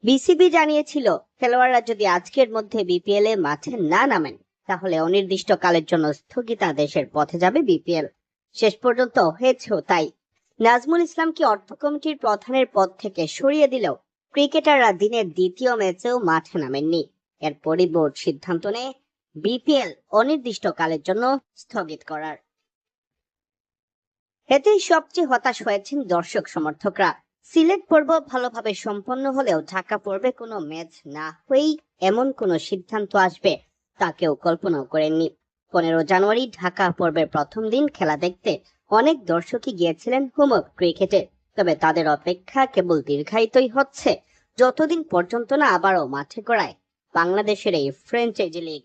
BCB জানিয়েছিল খেলোয়াড়রা যদি আজকের মধ্যে বিপিএল এ মাঠে না নামেন তাহলে অনির্দিষ্টকালের জন্য স্থগিতাদেশের পথে যাবে বিপিএল। শেষ পর্যন্ত হয়েছেও তাই। নাজমুল ইসলামকে অর্থ কমিটির প্রধানের পদ থেকে সরিয়ে দিলেও ক্রিকেটাররা দিনের দ্বিতীয় ম্যাচেও মাঠে নামেননি। এরপরই বোর্ড সিদ্ধান্ত নেয় বিপিএল অনির্দিষ্টকালের জন্য স্থগিত করার। এতেই সবচেয়ে হতাশ হয়েছেন দর্শক সমর্থকরা। সিলেট পর্ব ভালোভাবে সম্পন্ন হলেও ঢাকা পর্বে কোনো ম্যাচ না হয়েই এমন কোনো সিদ্ধান্ত আসবে তা কেউ কল্পনাও করেননি। 15 জানুয়ারি ঢাকা পর্বের প্রথম দিন খেলা দেখতে অনেক দর্শকই গিয়েছিলেন হোম অফ ক্রিকেটে। তবে তাদের অপেক্ষা কেবল দীর্ঘায়িতই হচ্ছে যতদিন পর্যন্ত না আবারও মাঠে গড়ায় বাংলাদেশের এই ফ্র্যাঞ্চাইজি লিগ।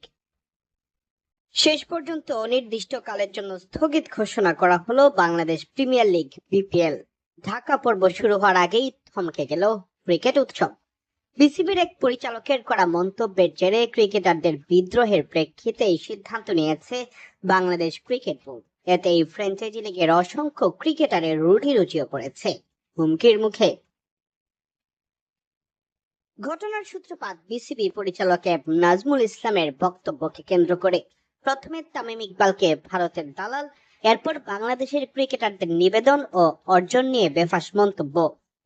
শেষ পর্যন্ত অনির্দিষ্টকালের জন্য স্থগিত ঘোষণা করা হলো Bangladesh premier league BPL. Dhaka পর্ব শুরু হওয়ার আগেই থমকে গেল ক্রিকেট উৎসব। বিসিবির এক পরিচালকের করা মন্তব্যের জেরে ক্রিকেটারদের বিদ্রোহের প্রেক্ষিতে এই সিদ্ধান্ত নিয়েছে বাংলাদেশ ক্রিকেট বোর্ড। এতে এই ফ্র্যাঞ্চাইজি লিগের অসংখ্য ক্রিকেটারের রুটি রুচিও পড়েছে হুমকির মুখে। ঘটনার সূত্রপাত বিসিবি পরিচালক নাজমুল ইসলামের বক্তব্যকে কেন্দ্র করে। প্রথমে তামিম ইকবালকে ভারতের দালাল, এরপর বাংলাদেশের ক্রিকেটারদের নিবেদন ও অর্জন নিয়ে বেফাঁস মন্তব্য।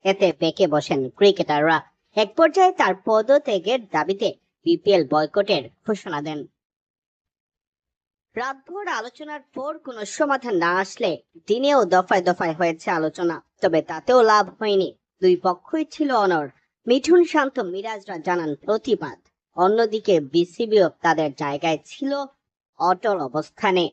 এতে বেঁকে বসেন ক্রিকেটাররা। এক পর্যায়ে তার পদত্যাগের দাবিতে বিপিএল বয়কটের ঘোষণা দেন। রাতভর আলোচনার পর কোনো সমাধান না আসলে দিনেও দফায় দফায় হয়েছে আলোচনা, তবে তাতেও লাভ হয়নি। দুই পক্ষই ছিল অনড়। মিঠুন, শান্ত, মিরাজরা জানান প্রতিবাদ। অন্যদিকে বিসিবিও তাদের জায়গায় ছিল অটল অবস্থানে।